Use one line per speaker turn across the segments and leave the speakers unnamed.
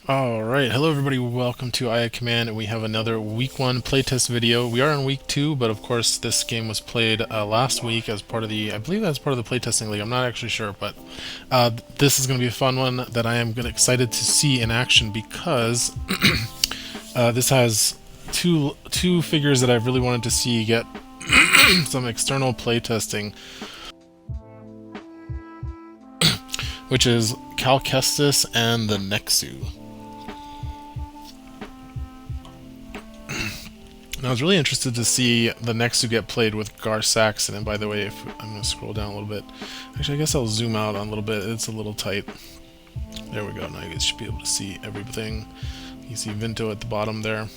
Alright, hello everybody, welcome to IA Command, and we have another week 1 playtest video. We are in week 2, but of course this game was played last week as part of the, I believe that's part of the playtesting league, I'm not actually sure, but this is going to be a fun one that I am excited to see in action because this has two figures that I've really wanted to see get some external playtesting, which is Cal Kestis and the Nexu. And I was really interested to see the Nexu get played with Gar Saxon. And by the way, if I'm going to scroll down a little bit. Actually, I guess I'll zoom out on a little bit. It's a little tight. There we go. Now you guys should be able to see everything. You see Vinto at the bottom there.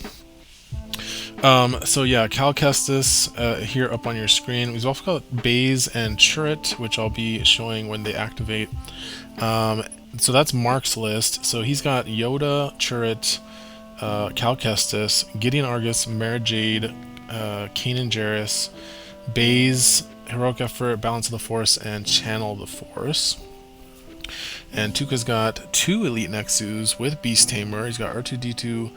So yeah, Cal Kestis here up on your screen. We've also got Baze and Churret, which I'll be showing when they activate. So that's Mark's list. So he's got Yoda, Churret, Cal Kestis, Gideon Argus, Mara Jade, Kanan Jarrus, Baze, Heroic Effort, Balance of the Force, and Channel the Force. And Tuka's got 2 Elite Nexus with Beast Tamer. He's got R2-D2,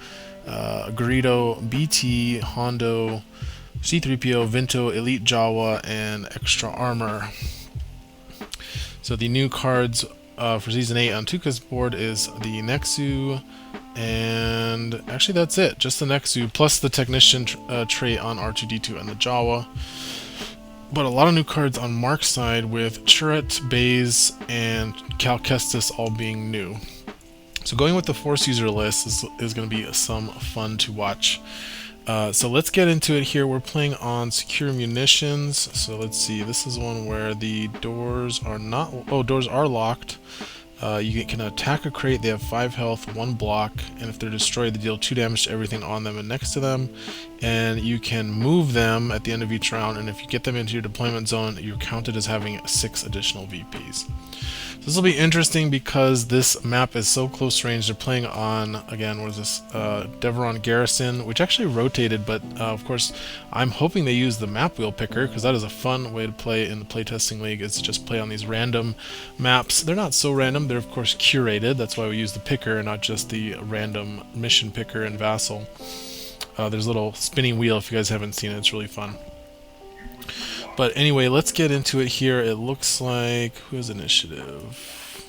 Greedo, BT, Hondo, C-3PO, Vinto, Elite Jawa, and Extra Armor. So the new cards for Season 8 on Tuka's board is the Nexu, and actually that's it, just the Nexu, plus the Technician trait on R2-D2 and the Jawa. But a lot of new cards on Mark's side with Churret, Baze, and Cal Kestis all being new. So going with the Force user list is going to be some fun to watch. So let's get into it here. We're playing on Secure Munitions. So let's see, this is one where the doors are not... Oh, doors are locked. You can attack a crate. They have 5 health, 1 block, and if they're destroyed, they deal 2 damage to everything on them and next to them. And you can move them at the end of each round, and if you get them into your deployment zone, you're counted as having 6 additional VPs. So this will be interesting because this map is so close range. They're playing on, again, what is this, Deveron Garrison, which actually rotated, but of course I'm hoping they use the map wheel picker, because that is a fun way to play in the playtesting league, is to just play on these random maps. They're not so random, they're of course curated. That's why we use the picker and not just the random mission picker and Vassal. There's a little spinning wheel if you guys haven't seen it, it's really fun. But anyway, let's get into it here. It looks like... who has initiative?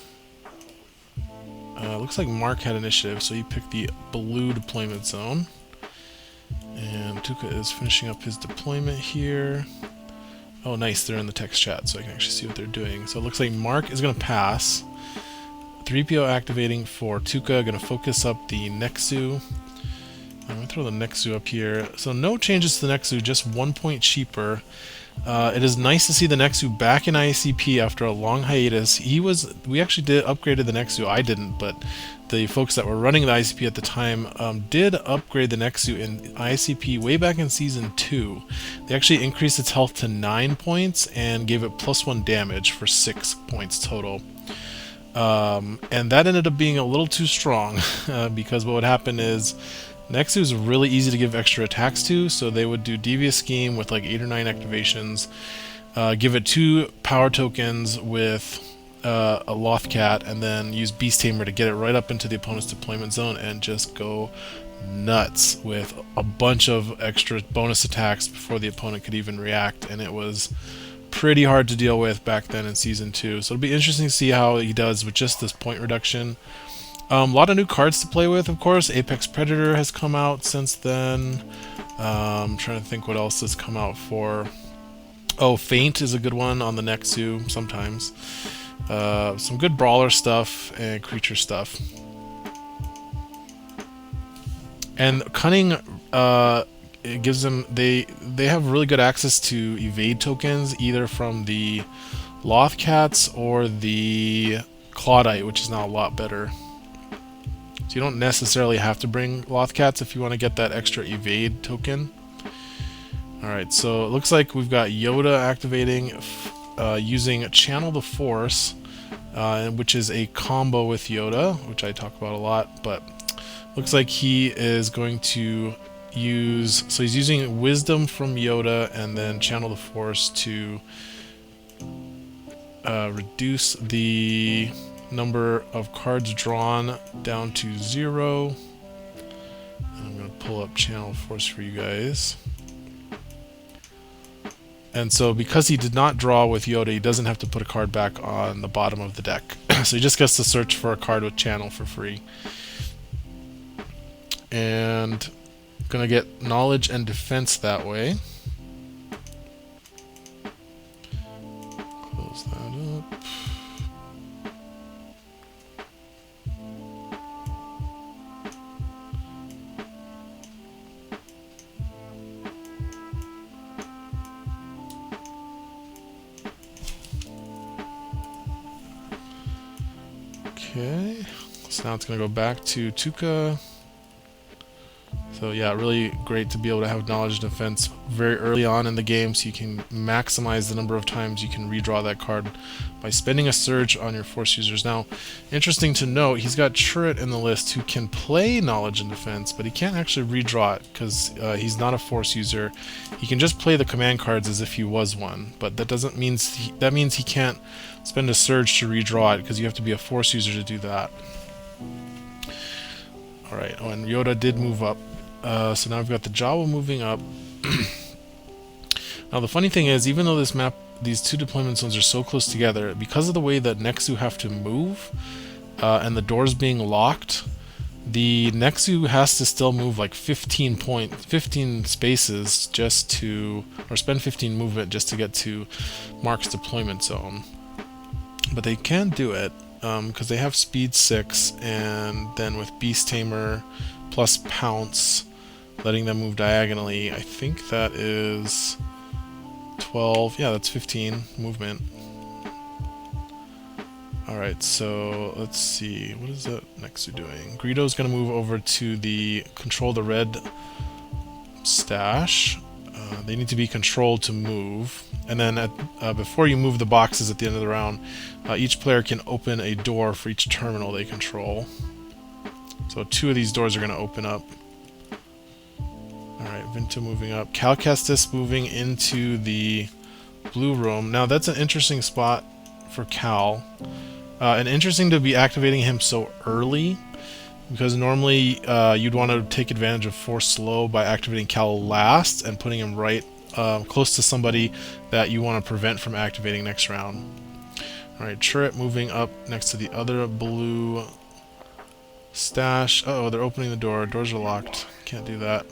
Looks like Mark had initiative, so he picked the blue deployment zone. And Tuka is finishing up his deployment here. Oh, nice, they're in the text chat, so I can actually see what they're doing. So it looks like Mark is going to pass. 3PO activating for Tuka, going to focus up the Nexu. I'm going to throw the Nexu up here. So no changes to the Nexu, just 1 point cheaper. It is nice to see the Nexu back in IACP after a long hiatus. We actually upgraded the Nexu. I didn't, but the folks that were running the IACP at the time did upgrade the Nexu in IACP way back in Season 2. They actually increased its health to 9 points and gave it +1 damage for 6 points total. And that ended up being a little too strong because what would happen is Nexu is really easy to give extra attacks to, so they would do Devious Scheme with like 8 or 9 activations, give it 2 power tokens with a Lothcat, and then use Beast Tamer to get it right up into the opponent's deployment zone and just go nuts with a bunch of extra bonus attacks before the opponent could even react, and it was pretty hard to deal with back then in Season 2. So it'll be interesting to see how he does with just this point reduction. A lot of new cards to play with, of course. Apex Predator has come out since then. I'm trying to think what else has come out for... oh, Feint is a good one on the Nexu, sometimes. Some good brawler stuff and creature stuff. And Cunning, it gives them... They have really good access to evade tokens, either from the Lothcats or the Claudite, which is now a lot better. So you don't necessarily have to bring Lothcats if you want to get that extra evade token. Alright, so it looks like we've got Yoda activating using Channel the Force, which is a combo with Yoda, which I talk about a lot, but looks like he is going to use... so he's using Wisdom from Yoda and then Channel the Force to reduce the number of cards drawn down to 0. And I'm going to pull up channel force for you guys. And so because he did not draw with Yoda, he doesn't have to put a card back on the bottom of the deck. So he just gets to search for a card with channel for free. And gonna get knowledge and defense that way. Close that up. Okay, so now it's going to go back to Tuca. So yeah, really great to be able to have knowledge defense very early on in the game, so you can maximize the number of times you can redraw that card by spending a surge on your force users. Now, interesting to note, he's got Chirrut in the list who can play knowledge and defense, but he can't actually redraw it because he's not a force user. He can just play the command cards as if he was one, but that means he can't spend a surge to redraw it because you have to be a force user to do that. All right, oh, and Yoda did move up. So now I've got the Jawa moving up. Now the funny thing is, even though this map, these two deployment zones are so close together, because of the way that Nexu have to move, and the doors being locked, the Nexu has to still move like 15 spaces just to, or spend 15 movement just to get to Mark's deployment zone. But they can do it, because they have speed 6, and then with Beast Tamer plus Pounce, letting them move diagonally, I think that is 12, yeah, that's 15 movement. Alright, so let's see, what is that Nexu doing? Greedo's gonna move over to the control the red stash. They need to be controlled to move. And then before you move the boxes at the end of the round, each player can open a door for each terminal they control. So 2 of these doors are going to open up. Alright, Vinta moving up. Cal Kestis moving into the blue room. Now that's an interesting spot for Cal. And interesting to be activating him so early, because normally you'd want to take advantage of force slow by activating Cal last and putting him right close to somebody that you want to prevent from activating next round. Alright, Chirrut moving up next to the other blue stash. Uh-oh, they're opening the door. Doors are locked. Can't do that.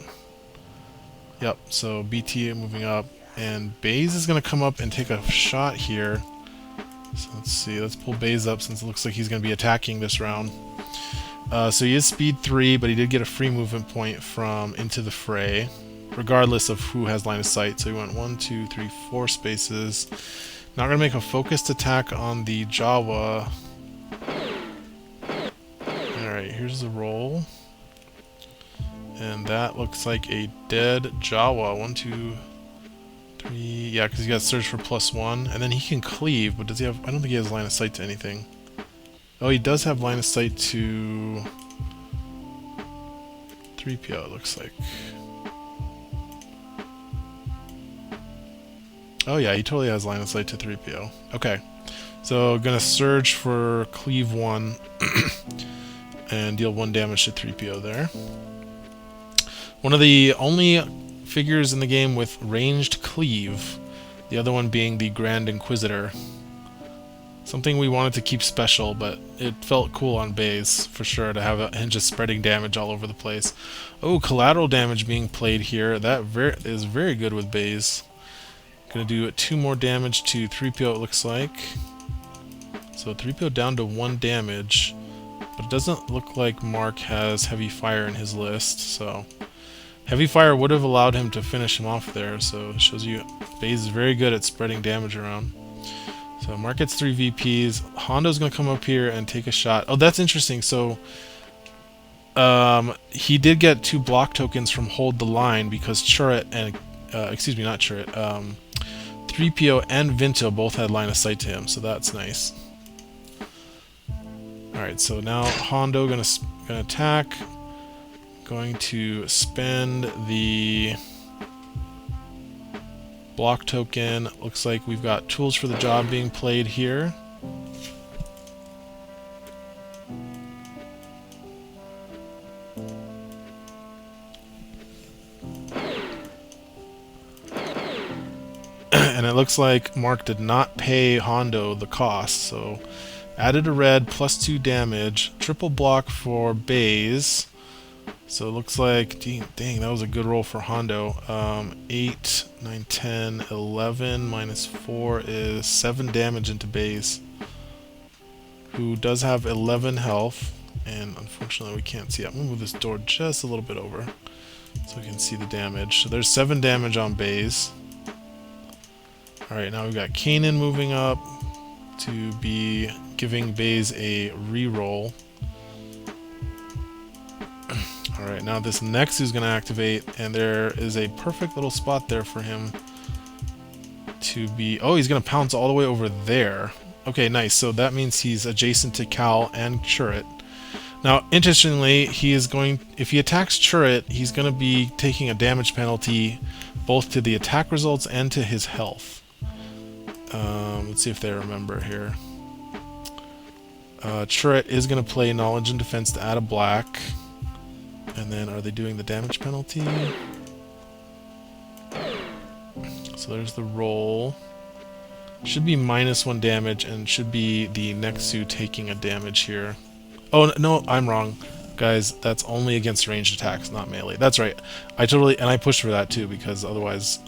Yep, so BT moving up. And Baze is going to come up and take a shot here. So let's see. Let's pull Baze up since it looks like he's going to be attacking this round. So he is speed 3, but he did get a free movement point from Into the Fray, regardless of who has line of sight. So he went 1, 2, 3, 4 spaces. Now we're going to make a focused attack on the Jawa. Alright, here's the roll. And that looks like a dead Jawa. 1, 2, 3. Yeah, because he got search for +1. And then he can cleave, but does he have... I don't think he has line of sight to anything. Oh, he does have line of sight to 3PO, it looks like. Oh yeah, he totally has line of sight to 3PO. Okay. So, gonna surge for cleave 1 and deal 1 damage to 3PO there. One of the only figures in the game with ranged cleave, the other one being the Grand Inquisitor. Something we wanted to keep special, but it felt cool on Baze, for sure, to have it just spreading damage all over the place. Oh, collateral damage being played here. That is very good with Baze. Gonna do 2 more damage to 3PO, it looks like. So 3PO down to 1 damage, but it doesn't look like Mark has heavy fire in his list, so heavy fire would have allowed him to finish him off there, so it shows you Baze is very good at spreading damage around. So Mark gets 3 VPs. Hondo's going to come up here and take a shot. Oh, that's interesting. So he did get 2 block tokens from Hold the Line because Chirrut and... excuse me, not Chirrut. 3PO and Vinta both had line of sight to him, so that's nice. Alright, so now Hondo gonna attack. Going to spend the block token. Looks like we've got tools for the job being played here. And it looks like Mark did not pay Hondo the cost, so added a red, +2 damage, triple block for Baze. So it looks like, dang, that was a good roll for Hondo. 8, 9, 10, 11 minus 4 is 7 damage into Baze, who does have 11 health, and unfortunately we can't see it. I'm going to move this door just a little bit over so we can see the damage. So there's 7 damage on Baze. Alright, now we've got Kanan moving up to be giving Baze a reroll. Alright, now this Nexu is going to activate, and there is a perfect little spot there for him to be... Oh, he's going to pounce all the way over there. Okay, nice. So that means he's adjacent to Cal and Churret. Now, interestingly, he is going... If he attacks Churret, he's going to be taking a damage penalty both to the attack results and to his health. Let's see if they remember here. Churret is going to play Knowledge and Defense to add a black. And then, are they doing the damage penalty? So there's the roll. Should be -1 damage, and should be the Nexu taking a damage here. Oh, no, I'm wrong. Guys, that's only against ranged attacks, not melee. That's right. I pushed for that too, because otherwise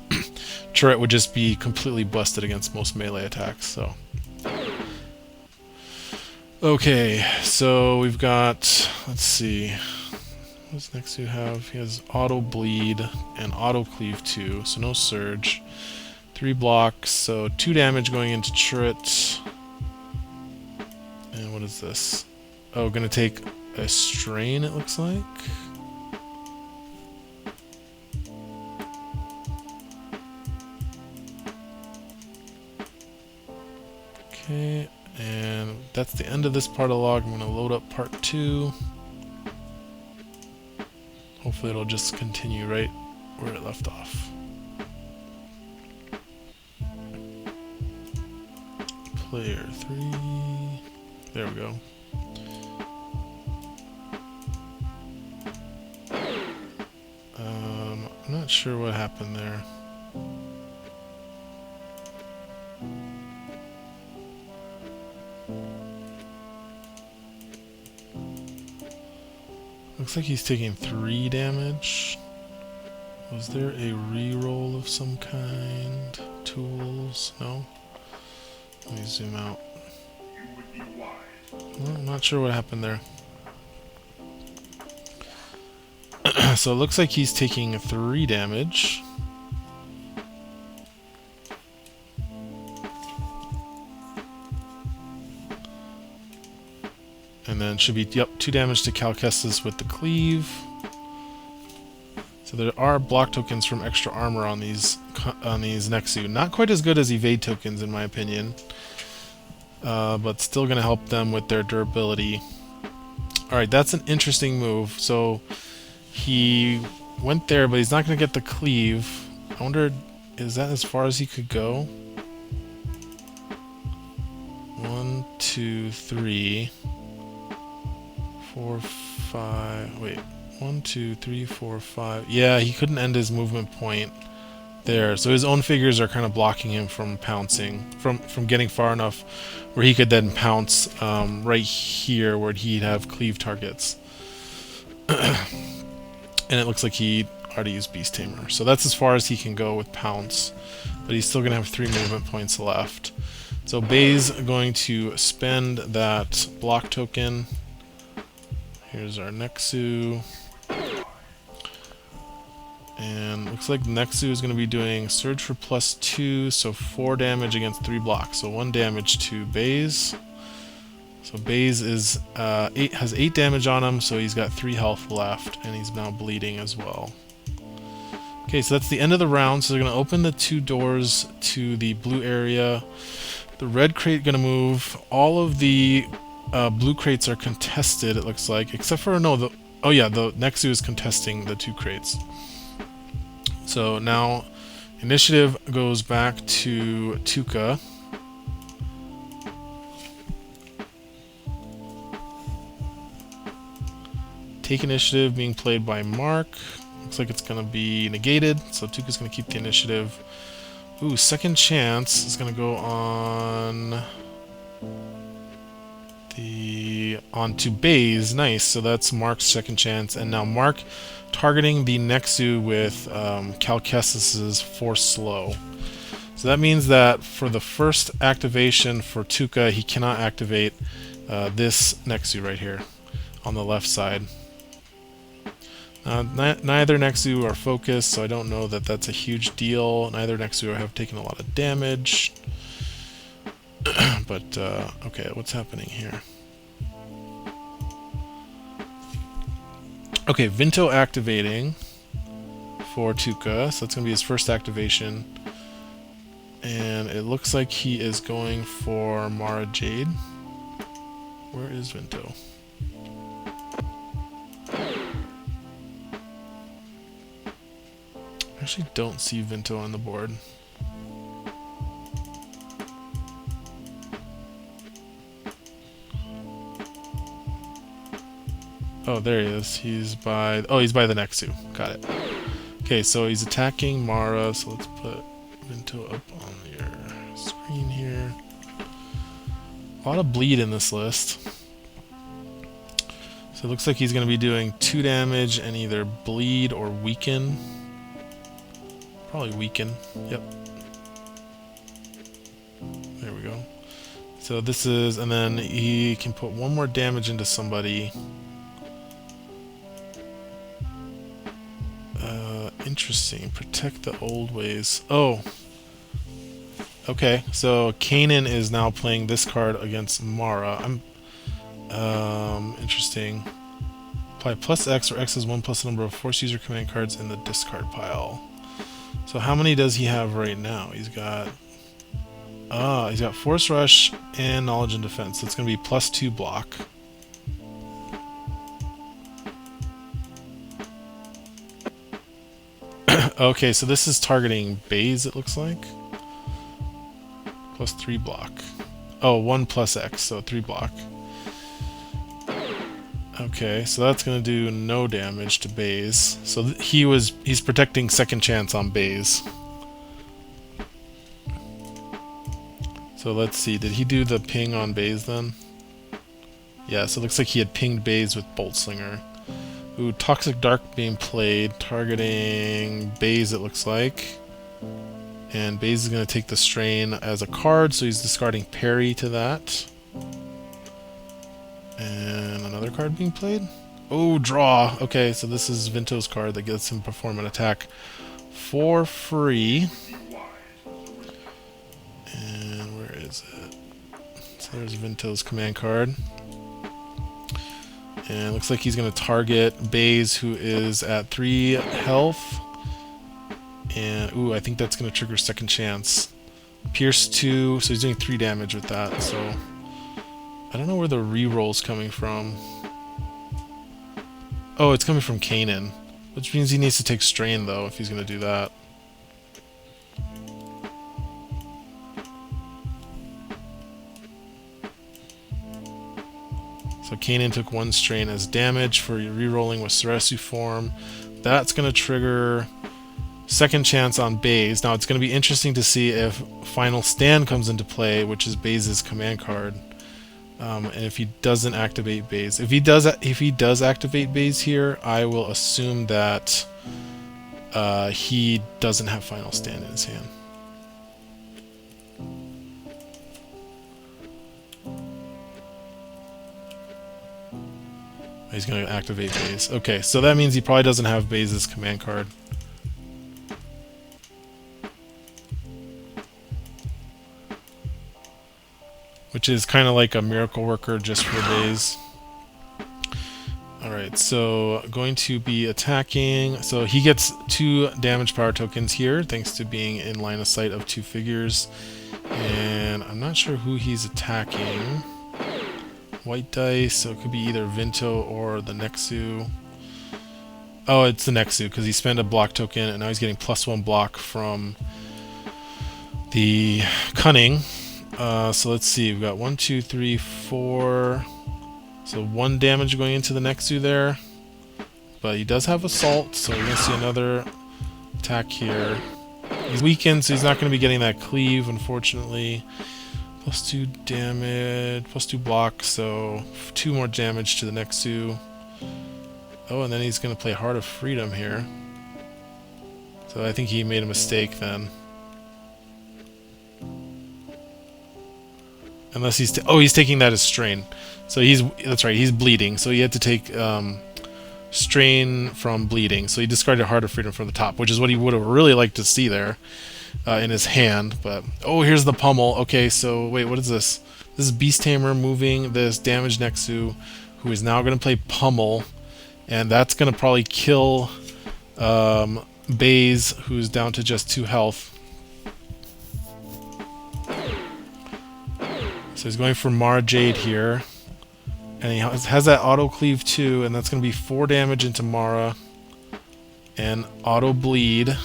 Churret would just be completely busted against most melee attacks, so... Okay, so we've got... Let's see... What does Nexu have? He has auto bleed and auto cleave too, so no surge. 3 blocks, so 2 damage going into Churret. And what is this? Oh, gonna take a strain, it looks like. Okay, and that's the end of this part of the log. I'm gonna load up part 2. Hopefully it'll just continue right where it left off. Player 3. There we go. I'm not sure what happened there. Looks like he's taking 3 damage. Was there a reroll of some kind? Tools? No? Let me zoom out. Well, I'm not sure what happened there. So it looks like he's taking 3 damage. And then should be, yep, 2 damage to Cal Kestis with the cleave. So there are block tokens from extra armor on these Nexu. Not quite as good as evade tokens in my opinion, but still going to help them with their durability. Alright, that's an interesting move. So he went there, but he's not going to get the cleave. I wonder, is that as far as he could go? 1, 2, 3, 4, 5. Wait, 1, 2, 3, 4, 5. Yeah, he couldn't end his movement point there. So his own figures are kind of blocking him from pouncing, from getting far enough where he could then pounce right here where he'd have cleave targets. And it looks like he already used Beast Tamer. So that's as far as he can go with pounce. But he's still going to have 3 movement points left. So Baze going to spend that block token. Here's our Nexu. And looks like Nexu is going to be doing Surge for +2, so 4 damage against 3 blocks. So 1 damage to Baze. So Baze is has 8 damage on him, so he's got 3 health left, and he's now bleeding as well. Okay, so that's the end of the round. So they're going to open the 2 doors to the blue area. The red crate going to move. All of the blue crates are contested, it looks like, except for, no, the Nexu is contesting the 2 crates. So now initiative goes back to Tuka. Take initiative being played by Mark. Looks like it's going to be negated, so Tuka's going to keep the initiative. Ooh, second chance is gonna go on onto Baze. Nice. So that's Mark's second chance, and now Mark targeting the Nexu with Cal Kestis' Force Slow. So that means that for the first activation for Tuca, he cannot activate this Nexu right here on the left side. Neither Nexu are focused, so I don't know that that's a huge deal. Neither Nexu have taken a lot of damage. But, okay, what's happening here? Okay, Vinto activating for Tuca, so that's going to be his first activation. And it looks like he is going for Mara Jade. Where is Vinto? I actually don't see Vinto on the board. Oh, there he is. He's by... Oh, he's by the Nexu. Got it. Okay, so he's attacking Mara, so let's put Vinto up on your screen here. A lot of bleed in this list. So it looks like he's going to be doing 2 damage and either bleed or weaken. Probably weaken. Yep. There we go. So this is... And then he can put 1 more damage into somebody. Interesting. Protect the old ways. Oh. Okay, so Kanan is now playing this card against Mara. Interesting. Apply plus X, or X is 1 plus the number of Force user command cards in the discard pile. So how many does he have right now? He's got Force Rush and Knowledge and Defense. So it's going to be plus 2 block. Okay, so this is targeting Baze, it looks like. Plus 3 block. Oh, 1 plus X, so 3 block. Okay, so that's going to do no damage to Baze. So he's protecting second chance on Baze. So let's see, did he do the ping on Baze then? Yeah, so it looks like he had pinged Baze with Bolt Slinger. Ooh, Toxic Dark being played, targeting Baze it looks like. And Baze is going to take the Strain as a card, so he's discarding Parry to that. And another card being played? Oh, draw! Okay, so this is Vinto's card that gets him to perform an attack for free. And where is it? So there's Vinto's command card. And it looks like he's going to target Baze, who is at 3 health. And, ooh, I think that's going to trigger second chance. Pierce 2, so he's doing 3 damage with that, so... I don't know where the reroll's coming from. Oh, it's coming from Kanan. Which means he needs to take Strain, though, if he's going to do that. So Kanan took 1 Strain as damage for rerolling with Ceresu form. That's going to trigger second chance on Baze. Now it's going to be interesting to see if Final Stand comes into play, which is Baze's command card, and if he doesn't activate Baze. If he does activate Baze here, I will assume that he doesn't have Final Stand in his hand. He's going to activate Baze. Okay, so that means he probably doesn't have Baze's command card. Which is kind of like a Miracle Worker just for Baze. Alright, so going to be attacking. So he gets 2 damage power tokens here, thanks to being in line of sight of 2 figures. And I'm not sure who he's attacking. White dice, so it could be either Vinto or the Nexu. Oh, it's the Nexu, because he spent a block token, and now he's getting +1 block from the Cunning. So let's see, we've got 1, 2, 3, 4. So 1 damage going into the Nexu there. But he does have Assault, so we're going to see another attack here. He's weakened, so he's not going to be getting that cleave, unfortunately. Plus 2 damage, plus 2 block, so 2 more damage to the Nexu. Oh, and then he's going to play Heart of Freedom here. So I think he made a mistake then. Unless he's... oh, he's taking that as strain. So he's... that's right, he's bleeding. So he had to take strain from bleeding. So he discarded Heart of Freedom from the top, which is what he would have really liked to see there in his hand. But... oh, here's the pummel. Okay, so wait, what is this? This is Beast Tamer moving this damaged Nexu, who is now going to play pummel. And that's going to probably kill Baze, who's down to just 2 health. So he's going for Mar Jade here. And he has that auto cleave too, and that's going to be 4 damage into Mara. And auto bleed.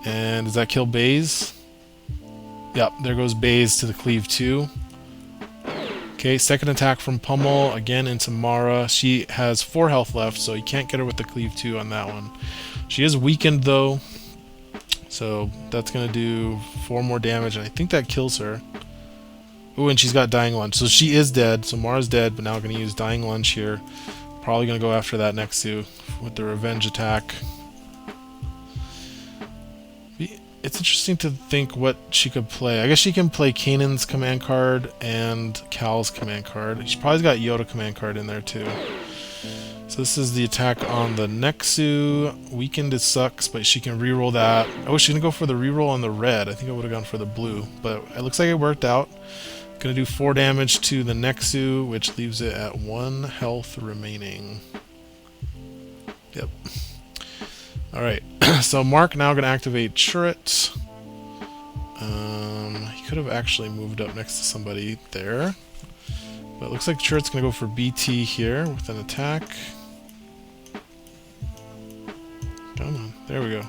And does that kill Baze? Yep, there goes Baze to the cleave 2. Okay, second attack from Pummel, again into Mara. She has 4 health left, so you can't get her with the cleave 2 on that one. She is weakened though, so that's going to do 4 more damage, and I think that kills her. Ooh, and she's got Dying Lunge, so she is dead. So Mara's dead, but now going to use Dying Lunge here. Probably going to go after that Nexu with the revenge attack. It's interesting to think what she could play. I guess she can play Kanan's command card and Cal's command card. She probably's got Yoda command card in there too. So this is the attack on the Nexu. Weakened, it sucks, but she can reroll that. Oh, she's going to go for the reroll on the red. I think I would have gone for the blue, but it looks like it worked out. Going to do 4 damage to the Nexu, which leaves it at 1 health remaining. Yep. Alright, so Mark now going to activate Churret. He could have actually moved up next to somebody there. But it looks like Churret's going to go for BT here with an attack. Come on, there we go.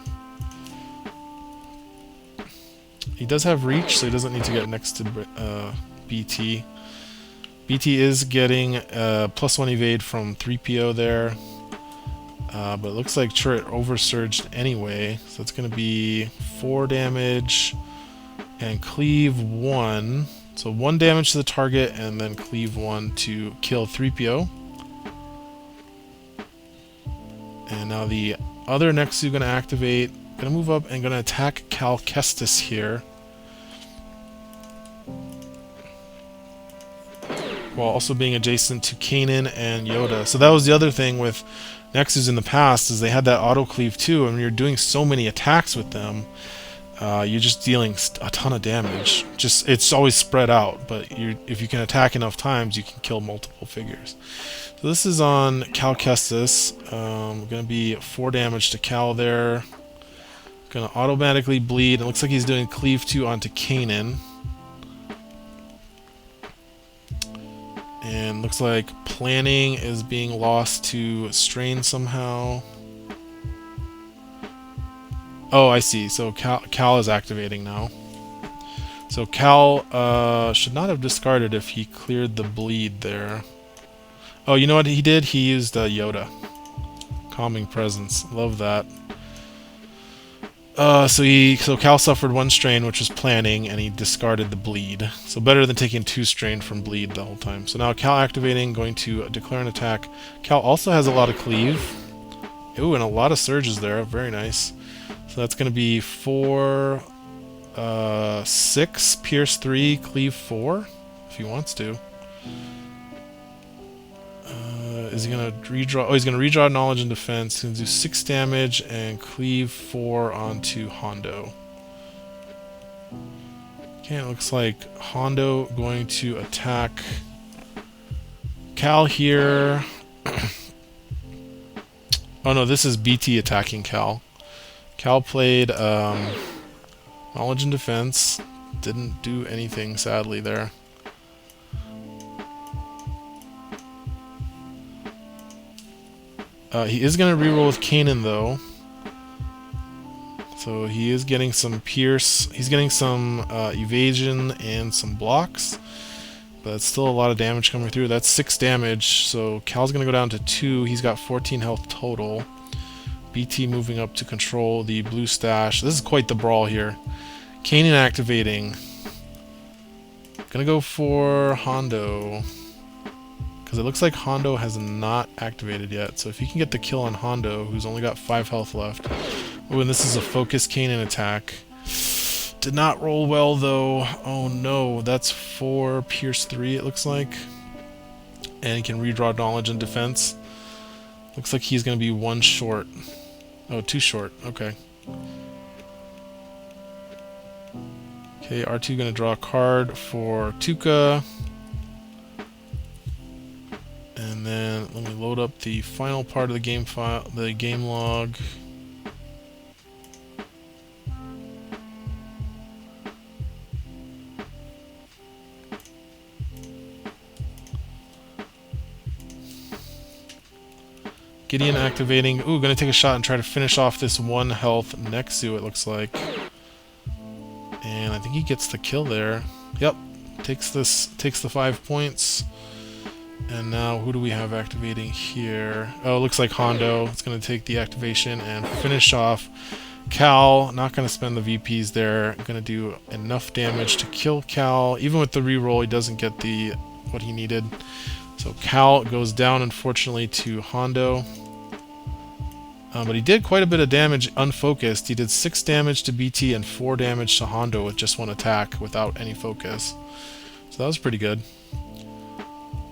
He does have reach, so he doesn't need to get next to BT. BT is getting +1 evade from 3PO there. But it looks like Churret oversurged anyway, so it's going to be 4 damage and cleave 1. So 1 damage to the target and then cleave 1 to kill 3PO. And now the other Nexu going to activate, going to move up and going to attack Cal Kestis here. While also being adjacent to Kanan and Yoda. So that was the other thing with Nexus in the past, is they had that auto cleave too, and when you're doing so many attacks with them, you're just dealing a ton of damage. Just it's always spread out, but if you can attack enough times, you can kill multiple figures. So this is on Cal Kestis. Going to be 4 damage to Cal there. Going to automatically bleed. It looks like he's doing cleave 2 onto Kanan. And looks like planning is being lost to strain somehow. Oh, I see. So Cal is activating now. So Cal should not have discarded if he cleared the bleed there. Oh, you know what he did? He used Yoda. Calming Presence. Love that. So Cal suffered 1 strain, which was planning, and he discarded the bleed. So better than taking 2 strain from bleed the whole time. So now Cal activating, going to declare an attack. Cal also has a lot of cleave. Ooh, and a lot of surges there. Very nice. So that's going to be 4, 6, pierce 3, cleave 4, if he wants to. Is he going to redraw? Oh, he's going to redraw Knowledge and Defense. He's going to do 6 damage and cleave 4 onto Hondo. Okay, it looks like Hondo going to attack Cal here. Oh no, this is BT attacking Cal. Cal played Knowledge and Defense. Didn't do anything, sadly, there. He is going to reroll with Kanan, though. So he is getting some pierce. He's getting some evasion and some blocks. But it's still a lot of damage coming through. That's 6 damage. So Cal's going to go down to 2. He's got 14 health total. BT moving up to control the blue stash. This is quite the brawl here. Kanan activating. Gonna go for Hondo, because it looks like Hondo has not activated yet. So if you can get the kill on Hondo, who's only got 5 health left. Oh, and this is a focused Kanan attack. Did not roll well though. Oh no, that's 4 Pierce 3 it looks like. And he can redraw knowledge and defense. Looks like he's going to be 1 short. Oh, 2 short. Okay. Okay, R2 going to draw a card for Tuca. And then let me load up the final part of the game file, the game log. Gideon activating. Ooh, gonna take a shot and try to finish off this 1 health Nexu, it looks like. And I think he gets the kill there. Yep. Takes the 5 points. And now who do we have activating here? Oh, it looks like Hondo. It's gonna take the activation and finish off Cal. Not gonna spend the VPs there. Gonna do enough damage to kill Cal. Even with the reroll, he doesn't get what he needed. So Cal goes down, unfortunately, to Hondo. But he did quite a bit of damage unfocused. He did 6 damage to BT and 4 damage to Hondo with just 1 attack without any focus. So that was pretty good.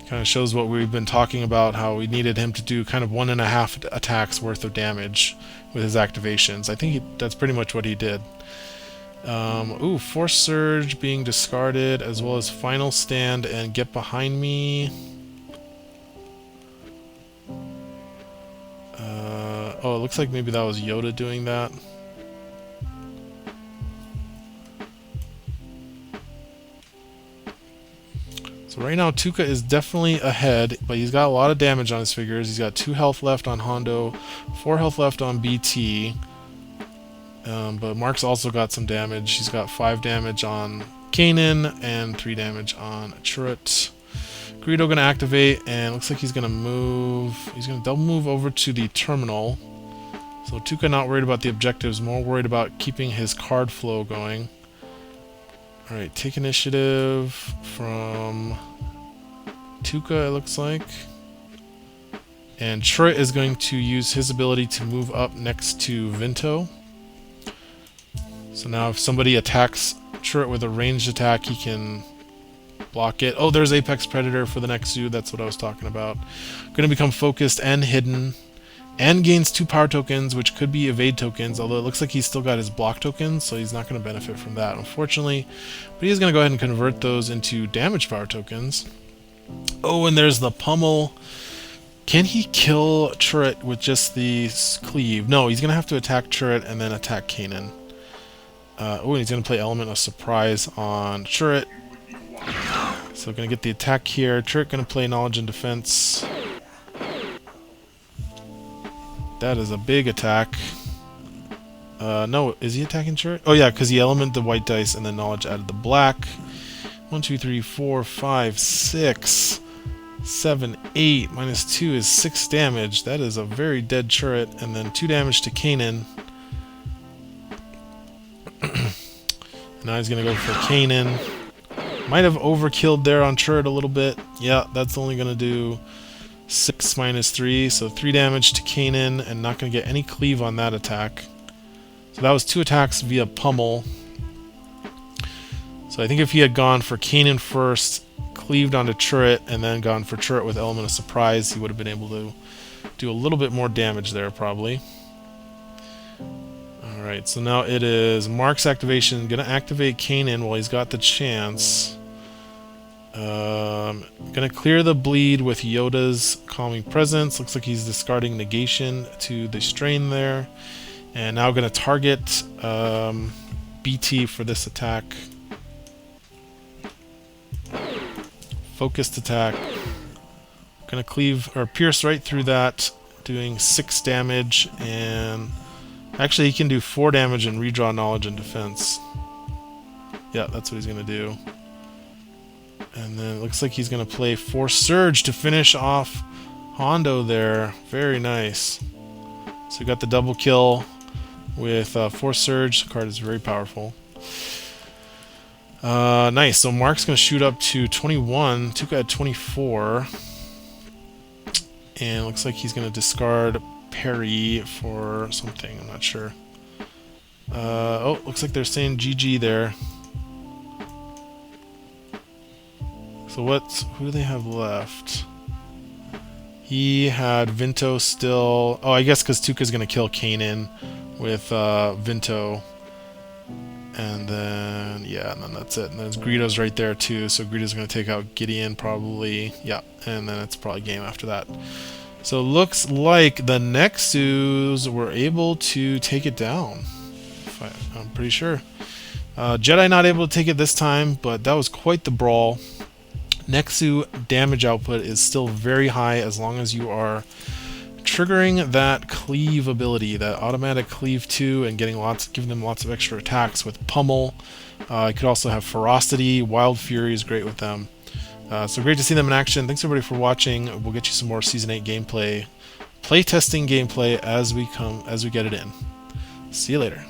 Kind of shows what we've been talking about, how we needed him to do kind of 1.5 attacks worth of damage with his activations. I think that's pretty much what he did. Ooh, Force Surge being discarded, as well as Final Stand and Get Behind Me. Oh, it looks like maybe that was Yoda doing that. So right now Tuca is definitely ahead, but he's got a lot of damage on his figures. He's got 2 health left on Hondo, 4 health left on BT. But Mark's also got some damage. He's got 5 damage on Kanan and 3 damage on Chirrut. Greedo gonna activate, and looks like he's gonna move. He's gonna double move over to the terminal. So Tuca not worried about the objectives, more worried about keeping his card flow going. Alright, take initiative from Tuca, it looks like. And Chirrut is going to use his ability to move up next to Vinto. So now if somebody attacks Chirrut with a ranged attack, he can block it. Oh, there's Apex Predator for the Nexu. That's what I was talking about. Going to become focused and hidden. And gains 2 power tokens, which could be evade tokens, although it looks like he's still got his block tokens, so he's not going to benefit from that, unfortunately. But he is going to go ahead and convert those into damage power tokens. Oh, and there's the pummel. Can he kill Chirrut with just the cleave? No, he's going to have to attack Chirrut and then attack Kanan. Oh, and he's going to play Element of Surprise on Chirrut. So going to get the attack here. Chirrut going to play Knowledge and Defense. That is a big attack. No, is he attacking Chirrut? Oh yeah, because he elemented the white dice and then Knowledge added the black. 1, 2, 3, 4, 5, 6, 7, 8. -2 is 6 damage. That is a very dead Chirrut. And then 2 damage to Kanan. Now he's going to go for Kanan. Might have overkilled there on Chirrut a little bit. Yeah, that's only going to do 6 -3, so 3 damage to Kanan, and not going to get any cleave on that attack. So that was 2 attacks via pummel. So I think if he had gone for Kanan first, cleaved onto Chirrut, and then gone for Chirrut with Element of Surprise, he would have been able to do a little bit more damage there, probably. Alright, so now it is Mark's activation. Going to activate Kanan while he's got the chance. Gonna clear the bleed with Yoda's Calming Presence. Looks like he's discarding Negation to the Strain there. And now gonna target BT for this attack. Focused attack. Gonna cleave or pierce right through that, doing 6 damage, and actually he can do 4 damage and redraw Knowledge and Defense. Yeah, that's what he's gonna do. And then it looks like he's going to play Force Surge to finish off Hondo there. Very nice. So we got the double kill with Force Surge. The card is very powerful. Nice. So Mark's going to shoot up to 21. Tuca at 24. And it looks like he's going to discard Parry for something. I'm not sure. Oh, looks like they're saying GG there. So who do they have left? He had Vinto still. Oh, I guess because Tuca's going to kill Kanan with Vinto. And then, yeah, and then that's it. And then Greedo's right there too, so Greedo's going to take out Gideon probably. Yeah, and then it's probably game after that. So it looks like the Nexus were able to take it down. I'm pretty sure. Jedi not able to take it this time, but that was quite the brawl. Nexu damage output is still very high as long as you are triggering that cleave ability, that automatic cleave 2, and giving them lots of extra attacks with Pummel. You could also have Ferocity. Wild Fury is great with them. So great to see them in action. Thanks everybody for watching. We'll get you some more Season 8 gameplay, playtesting gameplay as we get it in. See you later.